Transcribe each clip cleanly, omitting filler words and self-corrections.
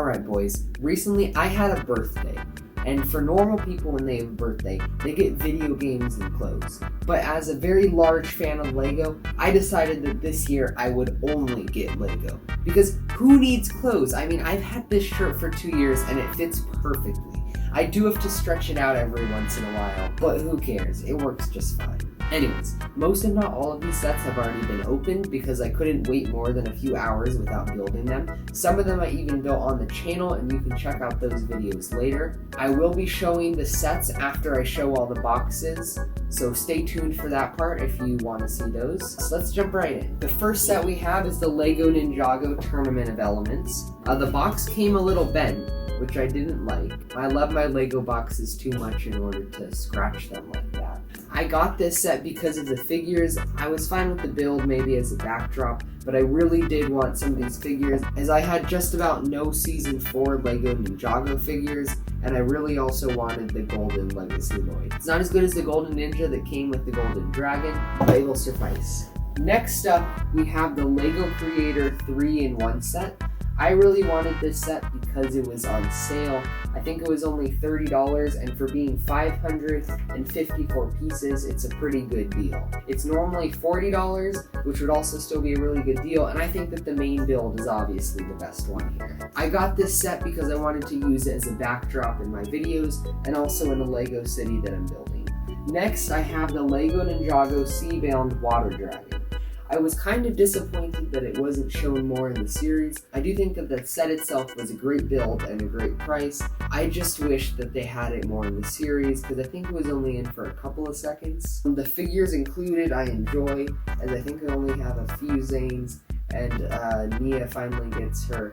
Alright boys, recently I had a birthday, and for normal people when they have a birthday, they get video games and clothes. But as a very large fan of Lego, I decided that this year I would only get Lego. Because who needs clothes? I mean, I've had this shirt for 2 years and it fits perfectly. I do have to stretch it out every once in a while, but who cares? It works just fine. Anyways, most if not all of these sets have already been opened because I couldn't wait more than a few hours without building them. Some of them I even built on the channel and you can check out those videos later. I will be showing the sets after I show all the boxes, so stay tuned for that part if you want to see those. So let's jump right in. The first set we have is the Lego Ninjago Tournament of Elements. The box came a little bent, which I didn't like. I love my Lego boxes too much in order to scratch them like that. I got this set because of the figures. I was fine with the build maybe as a backdrop, but I really did want some of these figures as I had just about no Season 4 Lego Ninjago figures, and I really also wanted the Golden Legacy Lloyd. It's not as good as the Golden Ninja that came with the Golden Dragon, but it will suffice. Next up, we have the Lego Creator 3-in-1 set. I really wanted this set because it was on sale. I think it was only $30, and for being 554 pieces, it's a pretty good deal. It's normally $40, which would also still be a really good deal, and I think that the main build is obviously the best one here. I got this set because I wanted to use it as a backdrop in my videos, and also in the Lego city that I'm building. Next, I have the Lego Ninjago Seabound Water Dragon. I was kind of disappointed that it wasn't shown more in the series. I do think that the set itself was a great build and a great price. I just wish that they had it more in the series because I think it was only in for a couple of seconds. The figures included I enjoy, as I think I only have a few Zayns, and Nia finally gets her.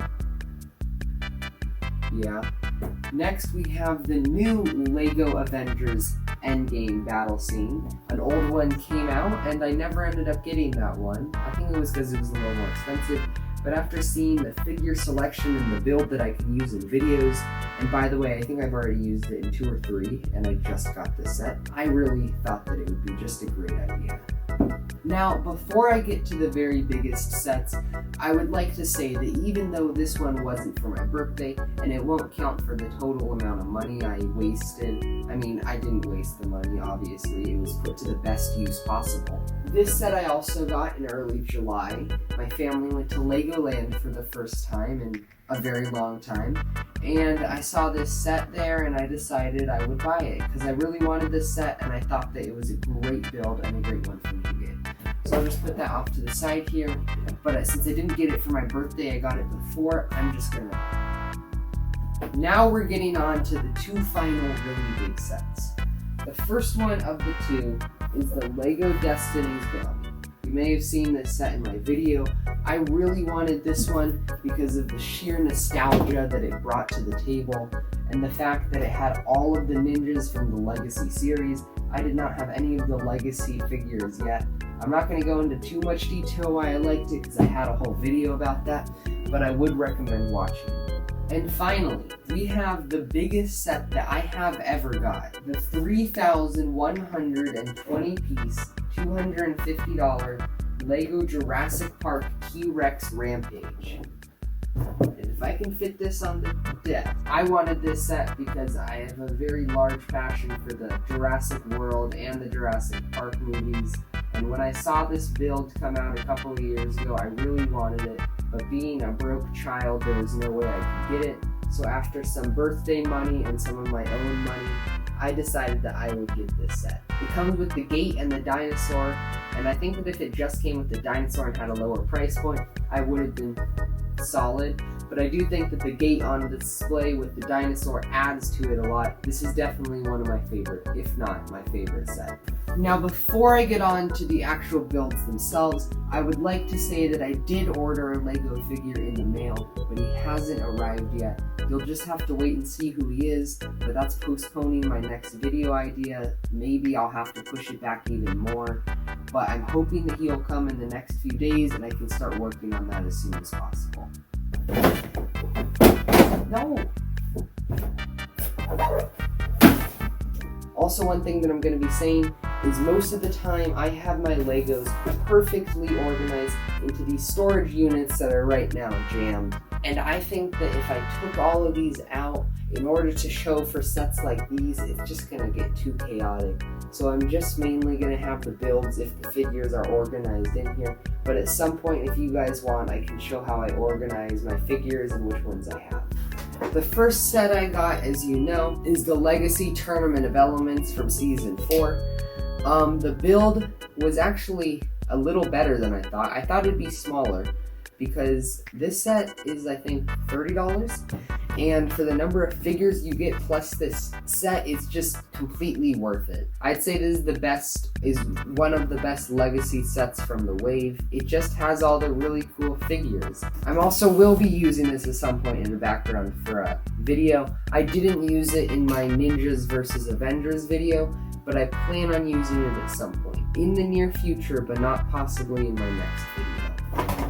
Yeah. Next we have the new Lego Avengers Endgame battle scene. An old one came out and I never ended up getting that one. I think it was because it was a little more expensive, but after seeing the figure selection and the build that I can use in videos, and by the way, I think I've already used it in 2 or 3 and I just got this set, I really thought that it would be just a great idea. Now, before I get to the very biggest sets, I would like to say that even though this one wasn't for my birthday, and it won't count for the total amount of money I wasted, I mean, I didn't waste the money, obviously, it was put to the best use possible. This set I also got in early July. My family went to Legoland for the first time in a very long time, and I saw this set there and I decided I would buy it because I really wanted this set and I thought that it was a great build and a great one for me to get. So I'll just put that off to the side here, but since I didn't get it for my birthday, I got it before, I'm just gonna... Now we're getting on to the 2 final really big sets. The first one of the 2 is the Lego Destiny's Bounty. You may have seen this set in my video. I really wanted this one because of the sheer nostalgia that it brought to the table and the fact that it had all of the ninjas from the Legacy series. I did not have any of the Legacy figures yet. I'm not going to go into too much detail why I liked it because I had a whole video about that, but I would recommend watching it. And finally, we have the biggest set that I have ever got, the 3,120 piece, $250 Lego Jurassic Park T-Rex Rampage. And if I can fit this on the deck, I wanted this set because I have a very large passion for the Jurassic World and the Jurassic Park movies. And when I saw this build come out a couple of years ago, I really wanted it. But being a broke child, there was no way I could get it. So after some birthday money and some of my own money, I decided that I would get this set. It comes with the gate and the dinosaur, and I think that if it just came with the dinosaur and had a lower price point, I would have been solid. But I do think that the gate on display with the dinosaur adds to it a lot. This is definitely one of my favorite, if not my favorite set. Now, before I get on to the actual builds themselves, I would like to say that I did order a Lego figure in the mail, but he hasn't arrived yet. You'll just have to wait and see who he is, but that's postponing my next video idea. Maybe I'll have to push it back even more, but I'm hoping that he'll come in the next few days and I can start working on that as soon as possible. No! Also, one thing that I'm going to be saying is most of the time I have my Legos perfectly organized into these storage units that are right now jammed. And I think that if I took all of these out in order to show for sets like these, it's just gonna get too chaotic. So I'm just mainly gonna have the builds if the figures are organized in here. But at some point, if you guys want, I can show how I organize my figures and which ones I have. The first set I got, as you know, is the Legacy Tournament of Elements from Season 4. The build was actually a little better than I thought. I thought it'd be smaller because this set is, I think, $30. And for the number of figures you get plus this set, it's just completely worth it. I'd say this is one of the best Legacy sets from the wave. It just has all the really cool figures. I also will be using this at some point in the background for a video. I didn't use it in my Ninjas vs. Avengers video, but I plan on using it at some point in the near future, but not possibly in my next video.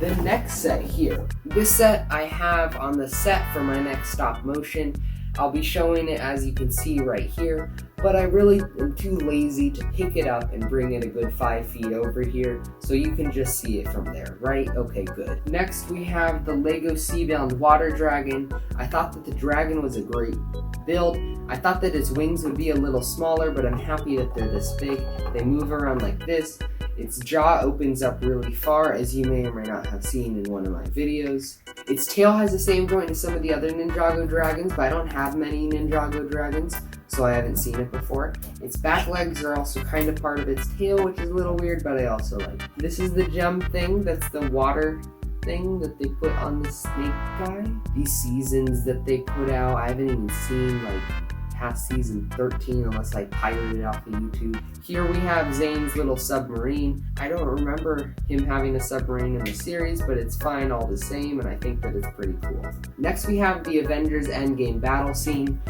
The next set here. This set I have on the set for my next stop motion. I'll be showing it as you can see right here, but I really am too lazy to pick it up and bring it a good 5 feet over here, so you can just see it from there, right? Okay, good. Next we have the Lego Seabound Water Dragon. I thought that the dragon was a great build. I thought that its wings would be a little smaller, but I'm happy that they're this big. They move around like this. Its jaw opens up really far, as you may or may not have seen in one of my videos. Its tail has the same joint as some of the other Ninjago dragons, but I don't have many Ninjago dragons, so I haven't seen it before. Its back legs are also kind of part of its tail, which is a little weird, but I also like it. This is the gem thing, that's the water thing that they put on the snake guy. These seasons that they put out, I haven't even seen like past season 13 unless I pirated it off of YouTube. Here we have Zayn's little submarine. I don't remember him having a submarine in the series, but it's fine all the same, and I think that it's pretty cool. Next we have the Avengers Endgame battle scene.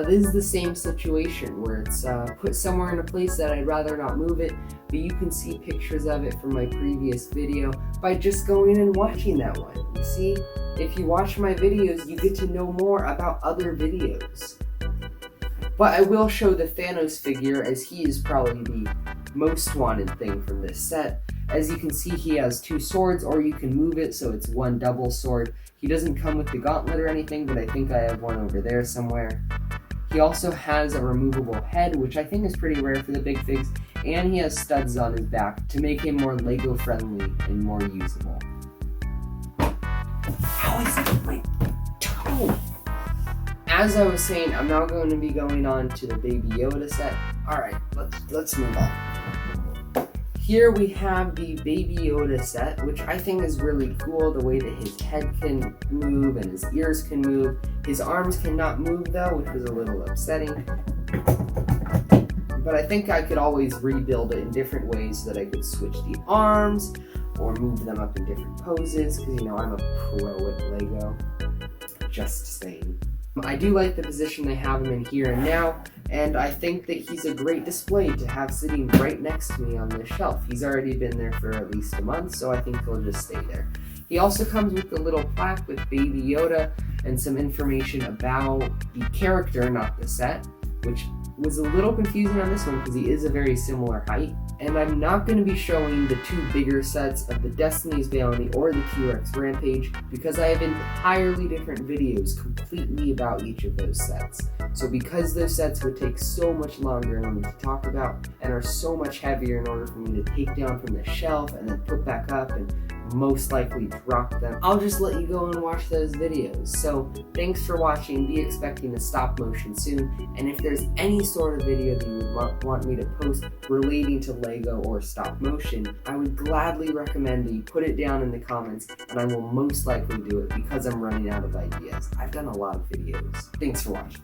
This is the same situation where it's put somewhere in a place that I'd rather not move it, but you can see pictures of it from my previous video by just going and watching that one. You see, if you watch my videos, you get to know more about other videos. But I will show the Thanos figure, as he is probably the most wanted thing from this set. As you can see, he has 2 swords, or you can move it so it's one double sword. He doesn't come with the gauntlet or anything, but I think I have one over there somewhere. He also has a removable head, which I think is pretty rare for the big figs, and he has studs on his back to make him more Lego friendly and more usable. How is it my toe? As I was saying, I'm now going to be going on to the Baby Yoda set. Alright, let's move on. Here we have the Baby Yoda set, which I think is really cool, the way that his head can move and his ears can move. His arms cannot move though, which was a little upsetting. But I think I could always rebuild it in different ways so that I could switch the arms or move them up in different poses, because you know I'm a pro at Lego. Just saying. I do like the position they have him in here and now, and I think that he's a great display to have sitting right next to me on this shelf. He's already been there for at least a month, so I think he'll just stay there. He also comes with a little plaque with Baby Yoda and some information about the character, not the set, which was a little confusing on this one because he is a very similar height. And I'm not going to be showing the 2 bigger sets of the Destiny's Bounty or the T-Rex Rampage because I have entirely different videos completely about each of those sets. So because those sets would take so much longer for me to talk about and are so much heavier in order for me to take down from the shelf and then put back up and most likely drop them, I'll just let you go and watch those videos. So thanks for watching, be expecting a stop motion soon, and if there's any sort of video that you would want me to post relating to Lego or stop motion, I would gladly recommend that you put it down in the comments, and I will most likely do it because I'm running out of ideas. I've done a lot of videos. Thanks for watching.